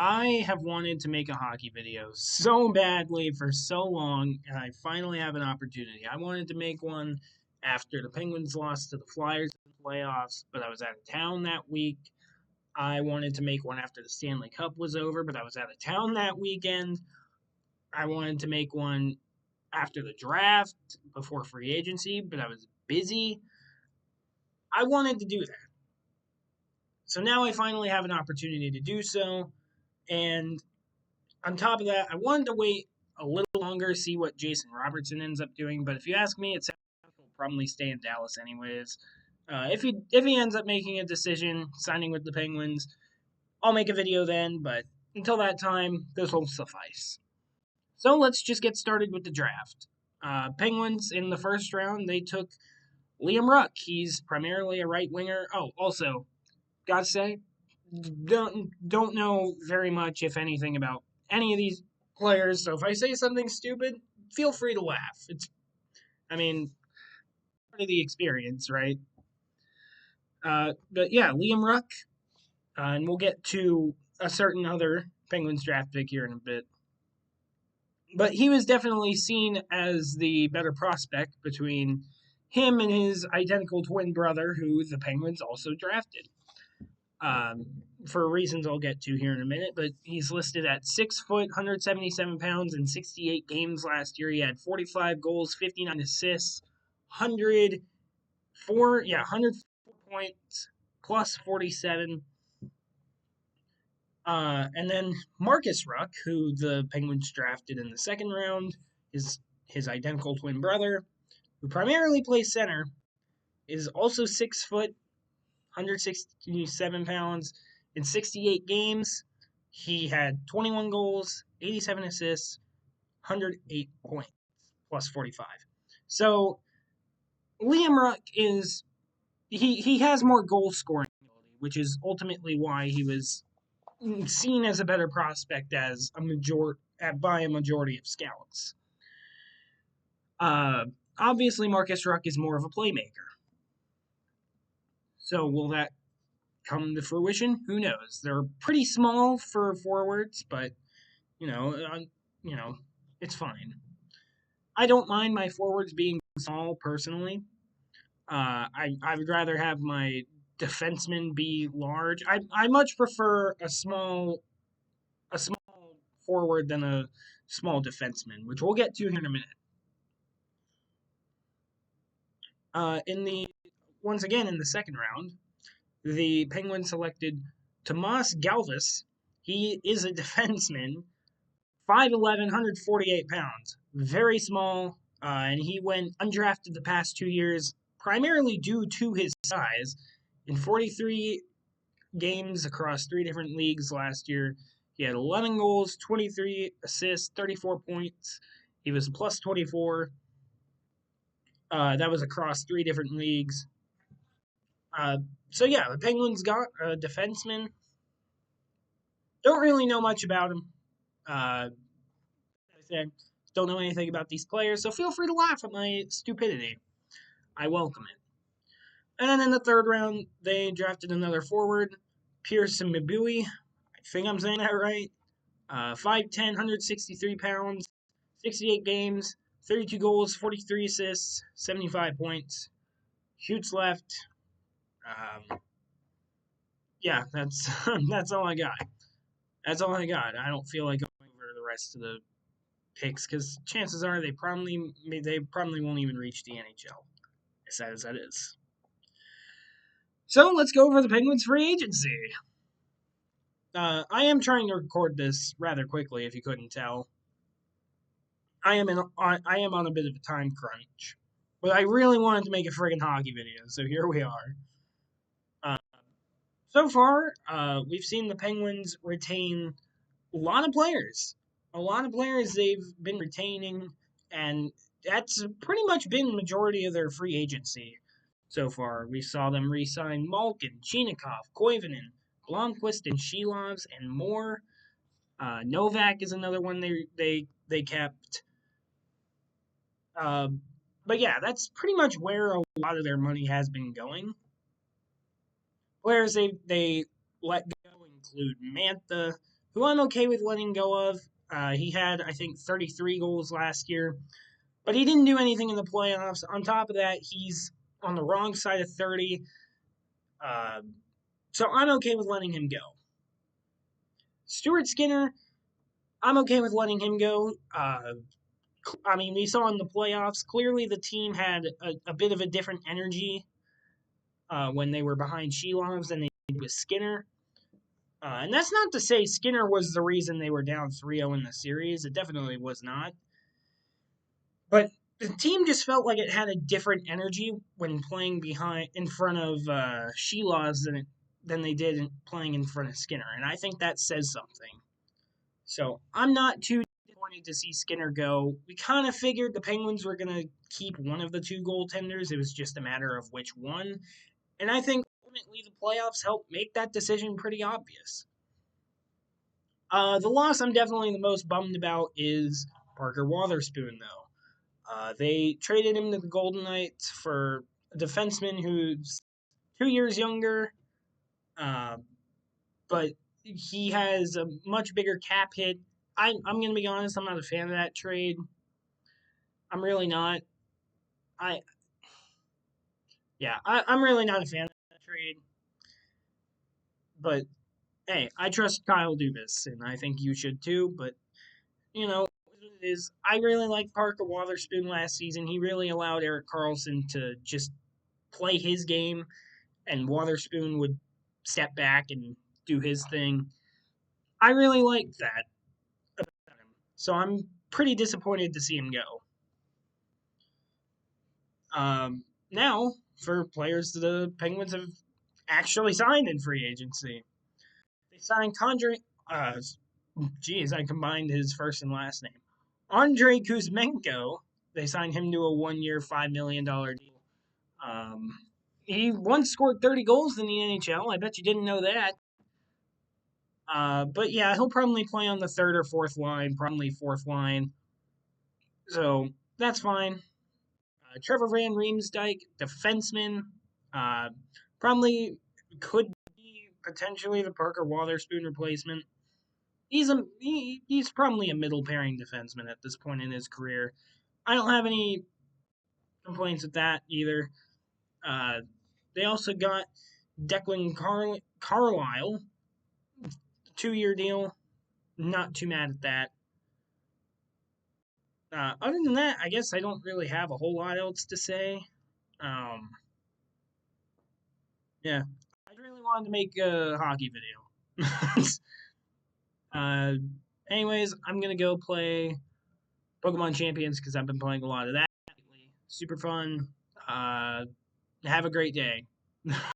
I have wanted to make a hockey video so badly for so long, and I finally have an opportunity. I wanted to make one after the Penguins lost to the Flyers in the playoffs, but I was out of town that week. I wanted to make one after the Stanley Cup was over, but I was out of town that weekend. I wanted to make one after the draft, before free agency, but I was busy. I wanted to do that. So now I finally have an opportunity to do so, and on top of that, I wanted to wait a little longer, see what Jason Robertson ends up doing. But if you ask me, it sounds like he'll probably stay in Dallas anyways. If he ends up making a decision signing with the Penguins, I'll make a video then. But until that time, this will suffice. So let's just get started with the draft. Penguins in the first round, they took Liam Ruck. He's primarily a right winger. Oh, also, gotta say, don't know very much, if anything, about any of these players. So if I say something stupid, feel free to laugh. I mean, part of the experience, right? But yeah, Liam Ruck, and we'll get to a certain other Penguins draft pick here in a bit. But he was definitely seen as the better prospect between him and his identical twin brother, who the Penguins also drafted. For reasons I'll get to here in a minute, but he's listed at 6 foot, 177 pounds, in 68 games last year. He had 45 goals, 59 assists, 104 points, plus 47. And then Marcus Ruck, who the Penguins drafted in the second round, is his identical twin brother, who primarily plays center, is also 6 foot, 167 pounds. In 68 games, he had 21 goals, 87 assists, 108 points, plus 45. So Liam Ruck he has more goal scoring ability, which is ultimately why he was seen as a better prospect by a majority of scouts. Uh, Obviously, Marcus Ruck is more of a playmaker. So will that come to fruition? Who knows? They're pretty small for forwards, but you know, uh, you know, it's fine. I don't mind my forwards being small personally. I would rather have my defensemen be large. I much prefer a small forward than a small defenseman, which we'll get to here in a minute. In the Once again in the second round, the Penguins selected Tomas Galvis. He is a defenseman, 5'11", 148 pounds. Very small, and he went undrafted the past 2 years, primarily due to his size. In 43 games across three different leagues last year, he had 11 goals, 23 assists, 34 points. He was plus 24. That was across three different leagues. So yeah, the Penguins got a defenseman. Don't really know much about him. I said, don't know anything about these players, so feel free to laugh at my stupidity. I welcome it. And then in the third round, they drafted another forward, Pearson Mabui. I think I'm saying that right. 5'10", 163 pounds, 68 games, 32 goals, 43 assists, 75 points. Shoots left. Yeah, that's that's all I got. That's all I got. I don't feel like going over the rest of the picks because chances are they probably won't even reach the NHL. As sad as that is. So let's go over the Penguins free agency. I am trying to record this rather quickly, if you couldn't tell. I am on a bit of a time crunch, but I really wanted to make a friggin' hockey video, so here we are. Uh, so far, we've seen the Penguins retain a lot of players. A lot of players they've been retaining, and that's pretty much been the majority of their free agency so far. We saw them re-sign Malkin, Chinakhov, Koivunen, Blomqvist, and Shilovs, and more. Novak is another one they kept. Uh, but yeah, that's pretty much where a lot of their money has been going. Players they let go include Mantha, who I'm okay with letting go of. He had, I think, 33 goals last year, but he didn't do anything in the playoffs. On top of that, he's on the wrong side of 30. Uh, so I'm okay with letting him go. Stuart Skinner, I'm okay with letting him go. I mean, we saw in the playoffs, clearly the team had a bit of a different energy when they were behind Shelovs than they did with Skinner. And that's not to say Skinner was the reason they were down 3-0 in the series. It definitely was not. But the team just felt like it had a different energy when playing in front of Shelovs than they did playing in front of Skinner. And I think that says something. So I'm not too disappointed to see Skinner go. We kind of figured the Penguins were going to keep one of the two goaltenders. It was just a matter of which one. And I think ultimately the playoffs helped make that decision pretty obvious. The loss I'm definitely the most bummed about is Parker Wotherspoon, though. They traded him to the Golden Knights for a defenseman who's 2 years younger, but he has a much bigger cap hit. I'm going to be honest, I'm not a fan of that trade. I'm really not. I I'm really not a fan of that trade. But hey, I trust Kyle Dubas, and I think you should too. But you know, it is. I really liked Parker Wotherspoon last season. He really allowed Erik Karlsson to just play his game, and Wotherspoon would step back and do his thing. I really liked that about him. So I'm pretty disappointed to see him go. Now, for players the Penguins have actually signed in free agency, they signed Condre. Geez, I combined his first and last name. Andrei Kuzmenko. They signed him to a 1-year, $5 million deal. He once scored 30 goals in the NHL. I bet you didn't know that. But yeah, he'll probably play on the third or fourth line, probably fourth line. So that's fine. Trevor Van Riemsdyk, defenseman, uh, probably could be potentially the Parker Wotherspoon replacement. He's probably a middle pairing defenseman at this point in his career. I don't have any complaints with that either. Uh, they also got Declan Carlisle, 2-year deal. Not too mad at that. Other than that, I guess I don't really have a whole lot else to say. Um, yeah, I really wanted to make a hockey video. uh, anyways, I'm gonna go play Pokemon Champions because I've been playing a lot of that lately. Super fun. Have a great day.